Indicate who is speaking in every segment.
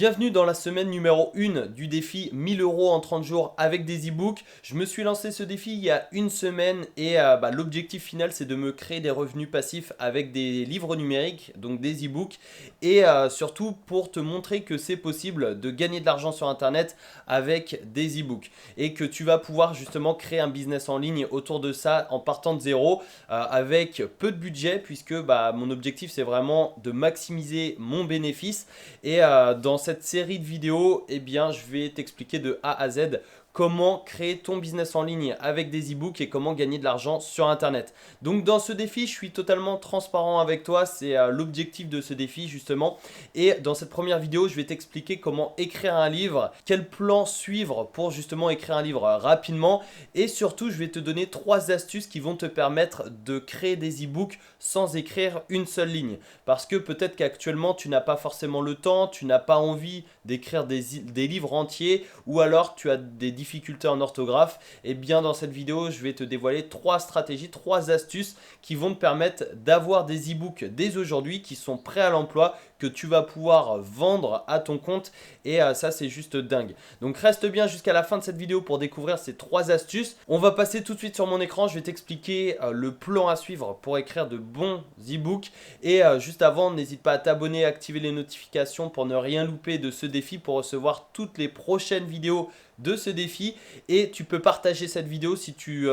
Speaker 1: Bienvenue dans la semaine numéro 1 du défi 1000 euros en 30 jours avec des e-books. Je me suis lancé ce défi il y a une semaine et l'objectif final c'est de me créer des revenus passifs avec des livres numériques, donc des e-books et surtout pour te montrer que c'est possible de gagner de l'argent sur internet avec des e-books et que tu vas pouvoir justement créer un business en ligne autour de ça en partant de zéro avec peu de budget puisque mon objectif c'est vraiment de maximiser mon bénéfice et dans cette série de vidéos, eh bien, je vais t'expliquer de A à Z comment créer ton business en ligne avec des e-books et comment gagner de l'argent sur internet. Donc dans ce défi, je suis totalement transparent avec toi, c'est l'objectif de ce défi justement. Et dans cette première vidéo, je vais t'expliquer comment écrire un livre, quel plan suivre pour justement écrire un livre rapidement et surtout, je vais te donner 3 astuces qui vont te permettre de créer des e-books sans écrire une seule ligne. Parce que peut-être qu'actuellement, tu n'as pas forcément le temps, tu n'as pas envie d'écrire des livres entiers ou alors tu as des difficultés en orthographe. Et bien dans cette vidéo, je vais te dévoiler 3 stratégies, 3 astuces qui vont te permettre d'avoir des e-books dès aujourd'hui qui sont prêts à l'emploi, que tu vas pouvoir vendre à ton compte et ça c'est juste dingue. Donc reste bien jusqu'à la fin de cette vidéo pour découvrir ces 3 astuces. On va passer tout de suite sur mon écran, je vais t'expliquer le plan à suivre pour écrire de bons e-books et juste avant n'hésite pas à t'abonner, activer les notifications pour ne rien louper de ce défi, pour recevoir toutes les prochaines vidéos de ce défi. Et tu peux partager cette vidéo si tu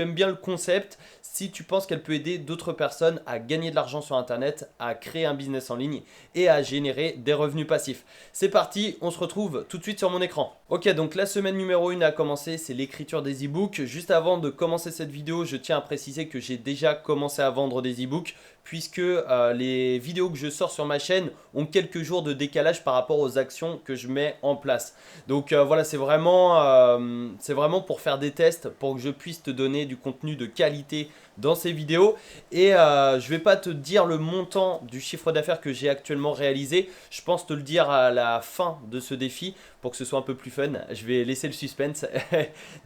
Speaker 1: aimes bien le concept, si tu penses qu'elle peut aider d'autres personnes à gagner de l'argent sur internet, à créer un business en ligne et à générer des revenus passifs. C'est parti, on se retrouve tout de suite sur mon écran. Ok, donc la semaine numéro 1 a commencé, c'est l'écriture des e-books. Juste avant de commencer cette vidéo, je tiens à préciser que j'ai déjà commencé à vendre des e-books puisque les vidéos que je sors sur ma chaîne ont quelques jours de décalage par rapport aux actions que je mets en place. Donc voilà, c'est vraiment pour faire des tests, pour que je puisse te donner du contenu de qualité dans ces vidéos. Et je ne vais pas te dire le montant du chiffre d'affaires que j'ai actuellement réalisé. Je pense te le dire à la fin de ce défi pour que ce soit un peu plus fun. Je vais laisser le suspense.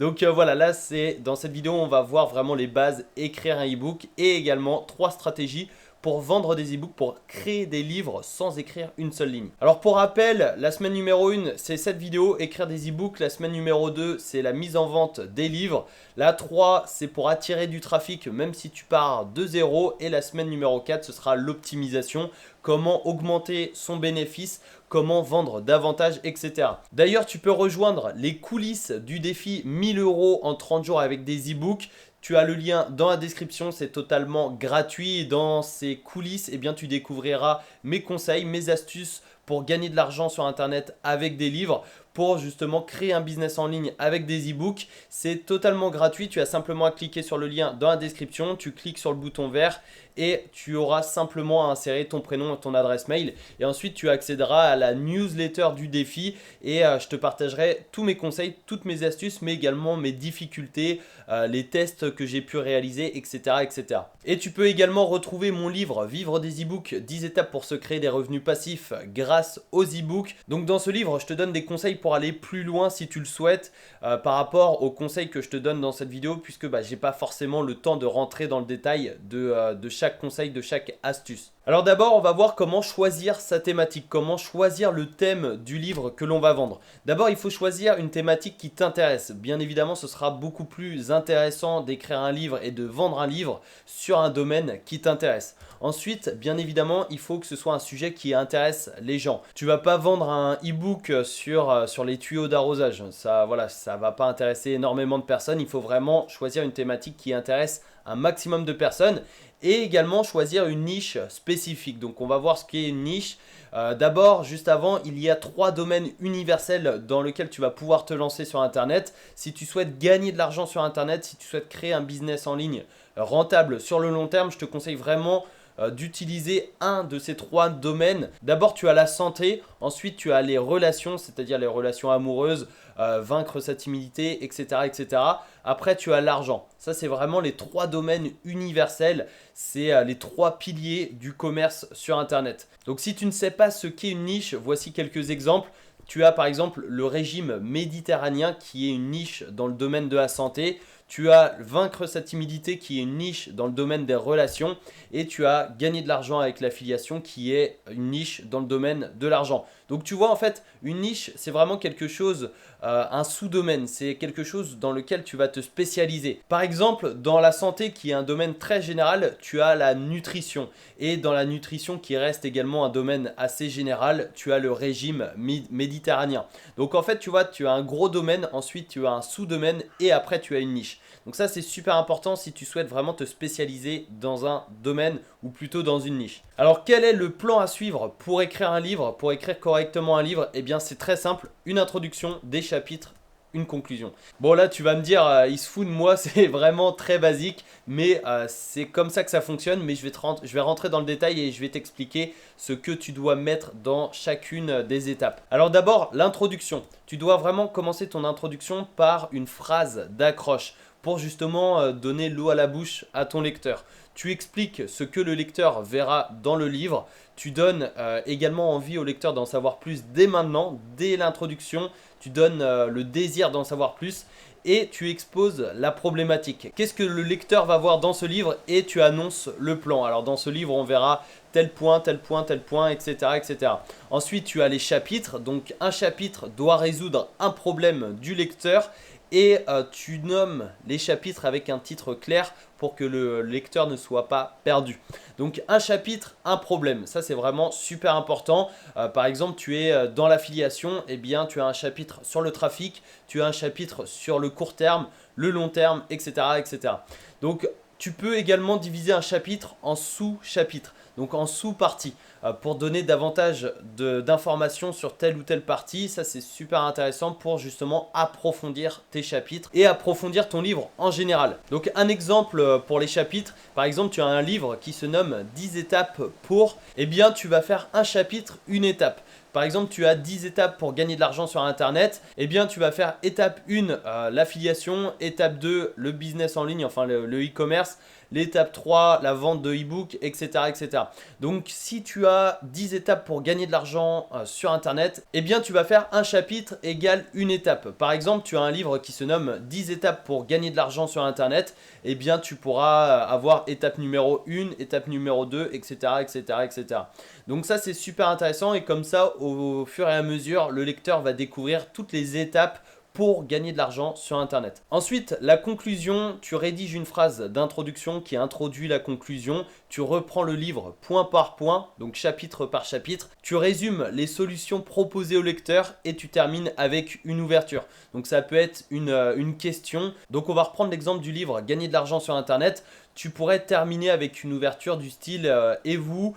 Speaker 1: Donc voilà, là c'est dans cette vidéo on va voir vraiment les bases, écrire un e-book et également 3 stratégies pour vendre des e-books, pour créer des livres sans écrire une seule ligne. Alors pour rappel, la semaine numéro 1, c'est cette vidéo, écrire des e-books. La semaine numéro 2, c'est la mise en vente des livres. La 3, c'est pour attirer du trafic même si tu pars de zéro. Et la semaine numéro 4, ce sera l'optimisation. Comment augmenter son bénéfice, comment vendre davantage, etc. D'ailleurs, tu peux rejoindre les coulisses du défi 1000 euros en 30 jours avec des e-books. Tu as le lien dans la description, c'est totalement gratuit. Et dans ces coulisses, eh bien, tu découvriras mes conseils, mes astuces pour gagner de l'argent sur internet avec des livres, pour justement créer un business en ligne avec des e-books. C'est totalement gratuit, tu as simplement à cliquer sur le lien dans la description, tu cliques sur le bouton vert et tu auras simplement à insérer ton prénom et ton adresse mail. Et ensuite, tu accéderas à la newsletter du défi et je te partagerai tous mes conseils, toutes mes astuces, mais également mes difficultés, les tests que j'ai pu réaliser, etc., etc. Et tu peux également retrouver mon livre Vivre des e-books, 10 étapes pour se créer des revenus passifs grâce aux e-books. Donc dans ce livre, je te donne des conseils pour aller plus loin si tu le souhaites par rapport aux conseils que je te donne dans cette vidéo, puisque j'ai pas forcément le temps de rentrer dans le détail de chaque conseil, de chaque astuce. Alors d'abord, on va voir comment choisir sa thématique, comment choisir le thème du livre que l'on va vendre. D'abord, il faut choisir une thématique qui t'intéresse. Bien évidemment, ce sera beaucoup plus intéressant d'écrire un livre et de vendre un livre sur un domaine qui t'intéresse. Ensuite, bien évidemment, il faut que ce soit un sujet qui intéresse les gens. Tu vas pas vendre un e-book sur les tuyaux d'arrosage. Ça, voilà, ça va pas intéresser énormément de personnes. Il faut vraiment choisir une thématique qui intéresse un maximum de personnes et également choisir une niche spécifique. Donc on va voir ce qu'est une niche. D'abord, juste avant, il y a 3 domaines universels dans lesquels tu vas pouvoir te lancer sur internet. Si tu souhaites gagner de l'argent sur internet, si tu souhaites créer un business en ligne rentable sur le long terme, je te conseille vraiment d'utiliser un de ces 3 domaines. D'abord, tu as la santé, ensuite tu as les relations, c'est-à-dire les relations amoureuses, vaincre sa timidité, etc., etc. Après, tu as l'argent. Ça, c'est vraiment les 3 domaines universels. C'est les 3 piliers du commerce sur internet. Donc, si tu ne sais pas ce qu'est une niche, voici quelques exemples. Tu as par exemple le régime méditerranéen qui est une niche dans le domaine de la santé. Tu as vaincre sa timidité qui est une niche dans le domaine des relations. Et tu as gagner de l'argent avec l'affiliation qui est une niche dans le domaine de l'argent. Donc tu vois en fait, une niche c'est vraiment quelque chose, un sous-domaine, c'est quelque chose dans lequel tu vas te spécialiser. Par exemple, dans la santé qui est un domaine très général, tu as la nutrition. Et dans la nutrition qui reste également un domaine assez général, tu as le régime méditerranéen. Donc en fait, tu vois, tu as un gros domaine, ensuite tu as un sous-domaine et après tu as une niche. Donc ça c'est super important si tu souhaites vraiment te spécialiser dans un domaine ou plutôt dans une niche. Alors quel est le plan à suivre pour écrire un livre, pour écrire correctement un livre? Eh bien c'est très simple, une introduction, des chapitres, une conclusion. Bon là tu vas me dire, il se fout de moi, c'est vraiment très basique, mais c'est comme ça que ça fonctionne, mais je vais rentrer dans le détail et je vais t'expliquer ce que tu dois mettre dans chacune des étapes. Alors d'abord l'introduction, tu dois vraiment commencer ton introduction par une phrase d'accroche pour justement donner l'eau à la bouche à ton lecteur. Tu expliques ce que le lecteur verra dans le livre. Tu donnes également envie au lecteur d'en savoir plus dès maintenant, dès l'introduction. Tu donnes le désir d'en savoir plus et tu exposes la problématique. Qu'est-ce que le lecteur va voir dans ce livre et tu annonces le plan. Alors dans ce livre, on verra tel point, tel point, tel point, etc., etc. Ensuite, tu as les chapitres. Donc un chapitre doit résoudre un problème du lecteur et tu nommes les chapitres avec un titre clair pour que le lecteur ne soit pas perdu. Donc un chapitre, un problème, ça c'est vraiment super important. Par exemple, tu es dans l'affiliation, eh bien tu as un chapitre sur le trafic, tu as un chapitre sur le court terme, le long terme, etc., etc. Donc tu peux également diviser un chapitre en sous-chapitres, donc en sous-parties, pour donner davantage d'informations sur telle ou telle partie. Ça c'est super intéressant pour justement approfondir tes chapitres et approfondir ton livre en général. Donc un exemple pour les chapitres, par exemple tu as un livre qui se nomme 10 étapes pour, eh bien tu vas faire un chapitre, une étape. Par exemple, tu as 10 étapes pour gagner de l'argent sur Internet. Eh bien, tu vas faire étape 1, l'affiliation. Étape 2, le business en ligne, enfin le e-commerce. L'étape 3, la vente de e-book, etc., etc. Donc, si tu as 10 étapes pour gagner de l'argent sur Internet, eh bien, tu vas faire un chapitre égale une étape. Par exemple, tu as un livre qui se nomme 10 étapes pour gagner de l'argent sur Internet. Eh bien, tu pourras avoir étape numéro 1, étape numéro 2, etc., etc., etc. Donc ça, c'est super intéressant et comme ça, au fur et à mesure, le lecteur va découvrir toutes les étapes pour gagner de l'argent sur Internet. Ensuite, la conclusion, tu rédiges une phrase d'introduction qui introduit la conclusion. Tu reprends le livre point par point, donc chapitre par chapitre. Tu résumes les solutions proposées au lecteur et tu termines avec une ouverture. Donc ça peut être une question. Donc on va reprendre l'exemple du livre Gagner de l'argent sur Internet. Tu pourrais terminer avec une ouverture du style et vous,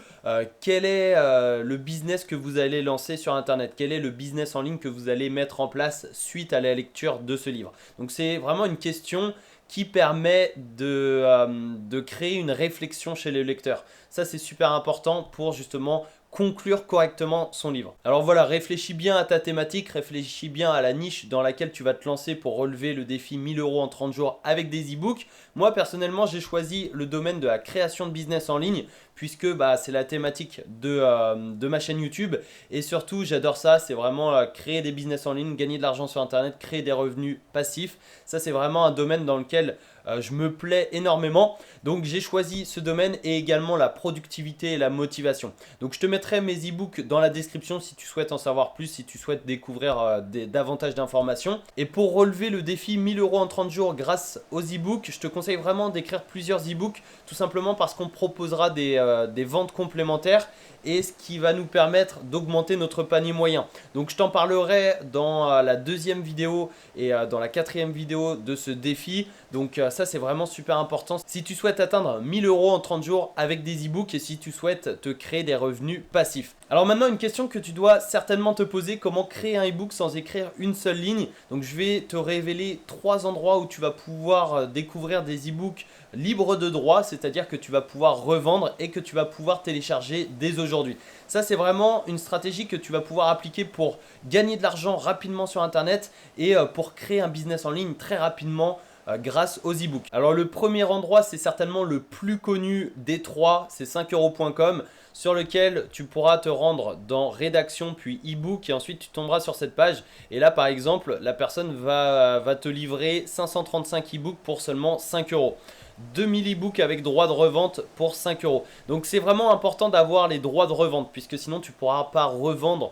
Speaker 1: quel est le business que vous allez lancer sur Internet? Quel est le business en ligne que vous allez mettre en place suite à la lecture de ce livre? Donc c'est vraiment une question qui permet de créer une réflexion chez les lecteurs. Ça c'est super important pour justement conclure correctement son livre. Alors voilà, réfléchis bien à ta thématique, réfléchis bien à la niche dans laquelle tu vas te lancer pour relever le défi 1000 € en 30 jours avec des e-books. Moi personnellement, j'ai choisi le domaine de la création de business en ligne puisque c'est la thématique de ma chaîne YouTube et surtout j'adore ça, c'est vraiment créer des business en ligne, gagner de l'argent sur Internet, créer des revenus passifs. Ça c'est vraiment un domaine dans lequel je me plais énormément. Donc j'ai choisi ce domaine et également la productivité et la motivation. Donc je te mettrai mes e-books dans la description si tu souhaites en savoir plus, si tu souhaites découvrir davantage d'informations. Et pour relever le défi 1000 € en 30 jours grâce aux e-books, je te conseille vraiment d'écrire plusieurs e-books tout simplement parce qu'on proposera des ventes complémentaires et ce qui va nous permettre d'augmenter notre panier moyen. Donc je t'en parlerai dans la deuxième vidéo et dans la quatrième vidéo de ce défi. Donc ça c'est vraiment super important si tu souhaites atteindre 1000 € en 30 jours avec des e-books et si tu souhaites te créer des revenus passifs. Alors maintenant une question que tu dois certainement te poser, comment créer un e-book sans écrire une seule ligne? Donc je vais te révéler 3 endroits où tu vas pouvoir découvrir des e-books libres de droit, c'est-à-dire que tu vas pouvoir revendre et que tu vas pouvoir télécharger dès aujourd'hui. Ça c'est vraiment une stratégie que tu vas pouvoir appliquer pour gagner de l'argent rapidement sur Internet et pour créer un business en ligne très rapidement grâce aux e-books. Alors le premier endroit, c'est certainement le plus connu des trois, c'est 5euros.com sur lequel tu pourras te rendre dans rédaction puis e-book et ensuite tu tomberas sur cette page et là par exemple la personne va te livrer 535 e-books pour seulement 5 euros. 2000 e-books avec droit de revente pour 5 euros. Donc c'est vraiment important d'avoir les droits de revente puisque sinon tu ne pourras pas revendre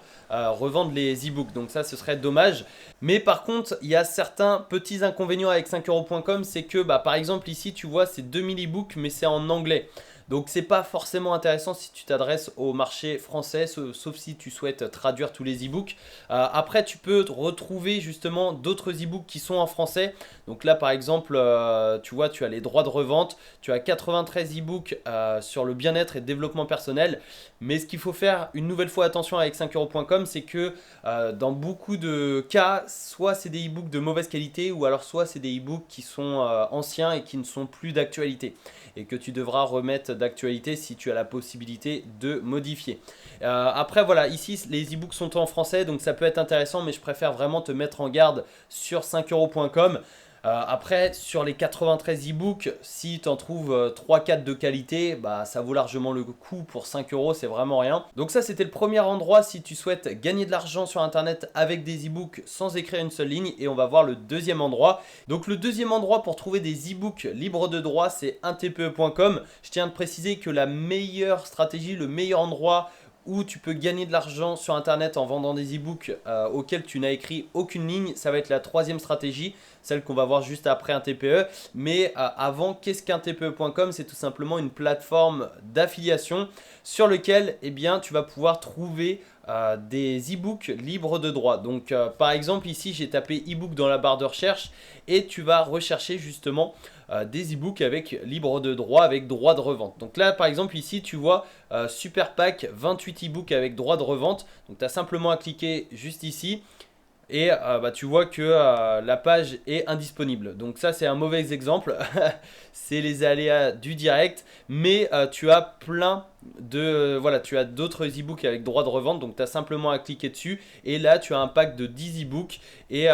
Speaker 1: les e-books. Donc ça, ce serait dommage. Mais par contre, il y a certains petits inconvénients avec 5euros.com, c'est que par exemple ici tu vois c'est 2000 e-books mais c'est en anglais. Donc c'est pas forcément intéressant si tu t'adresses au marché français, sauf si tu souhaites traduire tous les e-books. Après tu peux retrouver justement d'autres e-books qui sont en français. Donc là par exemple, tu vois, tu as les droits de revente, tu as 93 e-books sur le bien-être et le développement personnel. Mais ce qu'il faut faire une nouvelle fois attention avec 5euros.com, c'est que dans beaucoup de cas, soit c'est des e-books de mauvaise qualité ou alors soit c'est des e-books qui sont anciens et qui ne sont plus d'actualité et que tu devras remettre d'actualité si tu as la possibilité de modifier. Après voilà, ici les e-books sont en français donc ça peut être intéressant mais je préfère vraiment te mettre en garde sur 5euros.com. Après, sur les 93 e-books, si tu en trouves 3-4 de qualité, ça vaut largement le coup pour 5 euros, c'est vraiment rien. Donc ça, c'était le premier endroit si tu souhaites gagner de l'argent sur Internet avec des e-books sans écrire une seule ligne. Et on va voir le deuxième endroit. Donc le deuxième endroit pour trouver des e-books libres de droit, c'est 1tpe.com. Je tiens à te préciser que la meilleure stratégie, le meilleur endroit où tu peux gagner de l'argent sur Internet en vendant des e-books auxquels tu n'as écrit aucune ligne, ça va être la troisième stratégie, celle qu'on va voir juste après un TPE. Mais avant, qu'est-ce qu'un TPE.com? C'est tout simplement une plateforme d'affiliation sur lequel tu vas pouvoir trouver des e-books libres de droit. Donc par exemple ici j'ai tapé e-book dans la barre de recherche et tu vas rechercher justement des e-books avec libre de droit, avec droit de revente. Donc là par exemple ici tu vois Super Pack 28 e-books avec droit de revente. Donc tu as simplement à cliquer juste ici. Et tu vois que la page est indisponible. Donc ça c'est un mauvais exemple. C'est les aléas du direct. Mais tu as plein de... voilà, tu as d'autres e-books avec droit de revente. Donc tu as simplement à cliquer dessus. Et là tu as un pack de 10 e-books. Et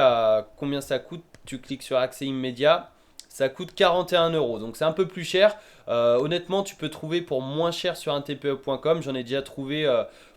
Speaker 1: combien ça coûte? Tu cliques sur accès immédiat. Ça coûte 41 euros. Donc c'est un peu plus cher. Honnêtement tu peux trouver pour moins cher sur intpe.com. J'en ai déjà trouvé...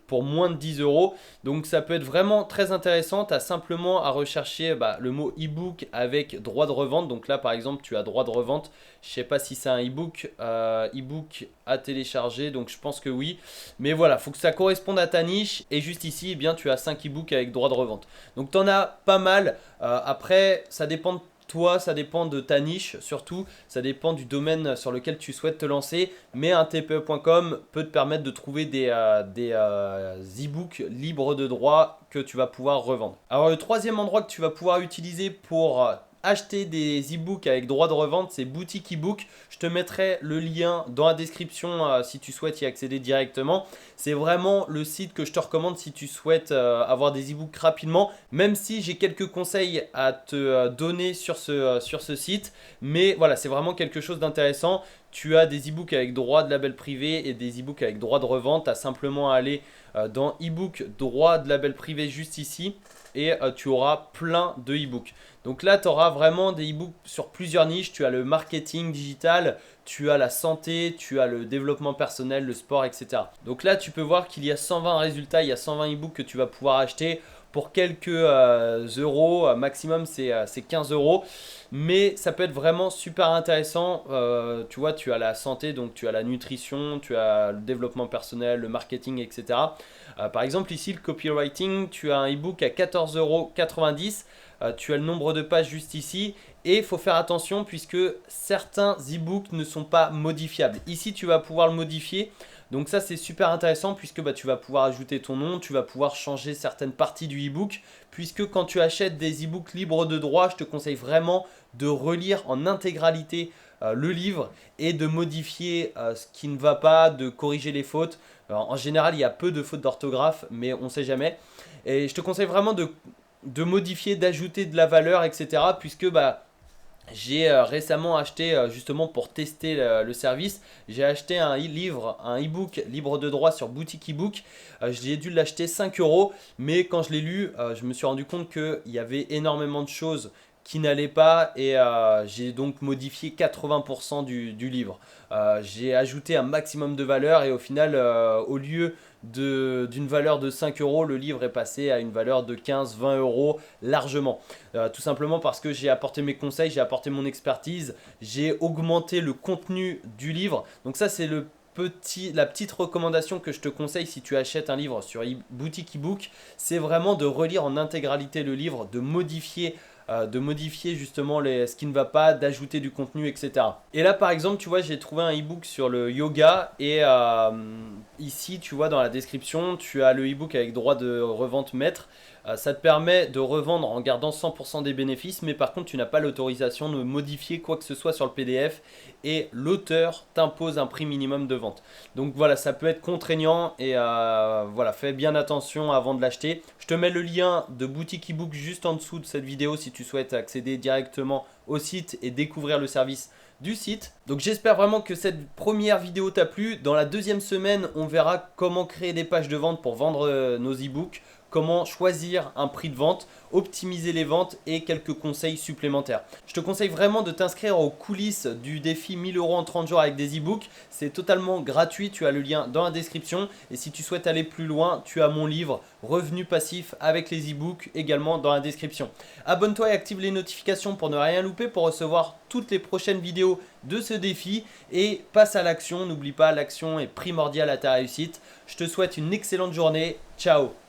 Speaker 1: pour moins de 10 euros. Donc ça peut être vraiment très intéressant. Tu as simplement à rechercher le mot e-book avec droit de revente. Donc là par exemple tu as droit de revente. Je ne sais pas si c'est un e-book à télécharger. Donc je pense que oui. Mais voilà, il faut que ça corresponde à ta niche. Et juste ici, tu as 5 e-books avec droit de revente. Donc tu en as pas mal. Après ça dépend de toi, ça dépend de ta niche surtout, ça dépend du domaine sur lequel tu souhaites te lancer, mais un TPE.com peut te permettre de trouver des e-books libres de droit que tu vas pouvoir revendre. Alors le troisième endroit que tu vas pouvoir utiliser pour acheter des e-books avec droit de revente, c'est Boutique e-book. Je te mettrai le lien dans la description si tu souhaites y accéder directement. C'est vraiment le site que je te recommande si tu souhaites avoir des e-books rapidement, même si j'ai quelques conseils à te donner sur ce site. Mais voilà, c'est vraiment quelque chose d'intéressant. Tu as des e-books avec droit de label privé et des e-books avec droit de revente. Tu as simplement à aller dans e-book droit de label privé juste ici et tu auras plein de e-books. Donc là, tu auras vraiment des e-books sur plusieurs niches. Tu as le marketing digital, tu as la santé, tu as le développement personnel, le sport, etc. Donc là, tu peux voir qu'il y a 120 résultats, il y a 120 e-books que tu vas pouvoir acheter pour quelques euros. Maximum, c'est 15 euros. Mais ça peut être vraiment super intéressant. Tu vois, tu as la santé, donc tu as la nutrition, tu as le développement personnel, le marketing, etc. Par exemple, ici, le copywriting, tu as un e-book à 14,90 euros. Tu as le nombre de pages juste ici et il faut faire attention puisque certains e-books ne sont pas modifiables. Ici, tu vas pouvoir le modifier. Donc ça, c'est super intéressant puisque tu vas pouvoir ajouter ton nom, tu vas pouvoir changer certaines parties du e-book. Puisque quand tu achètes des e-books libres de droit, je te conseille vraiment de relire en intégralité le livre et de modifier ce qui ne va pas, de corriger les fautes. Alors, en général, il y a peu de fautes d'orthographe, mais on ne sait jamais. Et je te conseille vraiment de modifier, d'ajouter de la valeur, etc. Puisque j'ai récemment acheté, justement pour tester le service, j'ai acheté un e-book libre de droit sur Boutique e-book. J'ai dû l'acheter 5 euros, mais quand je l'ai lu, je me suis rendu compte qu'il y avait énormément de choses qui n'allaient pas et j'ai donc modifié 80% du livre. J'ai ajouté un maximum de valeur et au final, au lieu d'une valeur de 5 euros, le livre est passé à une valeur de 15-20 euros largement. Tout simplement parce que j'ai apporté mes conseils, j'ai apporté mon expertise, j'ai augmenté le contenu du livre. Donc ça c'est la petite recommandation que je te conseille si tu achètes un livre sur boutique ebook, c'est vraiment de relire en intégralité le livre, de modifier justement ce qui ne va pas, d'ajouter du contenu, etc. Et là par exemple, tu vois, j'ai trouvé un ebook sur le yoga et ici, tu vois, dans la description, tu as le ebook avec droit de revente maître. Ça te permet de revendre en gardant 100% des bénéfices, mais par contre, tu n'as pas l'autorisation de modifier quoi que ce soit sur le PDF et l'auteur t'impose un prix minimum de vente. Donc voilà, ça peut être contraignant et voilà, fais bien attention avant de l'acheter. Je te mets le lien de boutique ebook juste en dessous de cette vidéo si tu souhaites accéder directement au site et découvrir le service du site. Donc j'espère vraiment que cette première vidéo t'a plu. Dans la deuxième semaine, on verra comment créer des pages de vente pour vendre nos e-books, comment choisir un prix de vente, optimiser les ventes et quelques conseils supplémentaires. Je te conseille vraiment de t'inscrire aux coulisses du défi 1000 euros en 30 jours avec des e-books. C'est totalement gratuit, tu as le lien dans la description. Et si tu souhaites aller plus loin, tu as mon livre Revenu passif avec les e-books également dans la description. Abonne-toi et active les notifications pour ne rien louper, pour recevoir toutes les prochaines vidéos de ce défi. Et passe à l'action, n'oublie pas, l'action est primordiale à ta réussite. Je te souhaite une excellente journée. Ciao!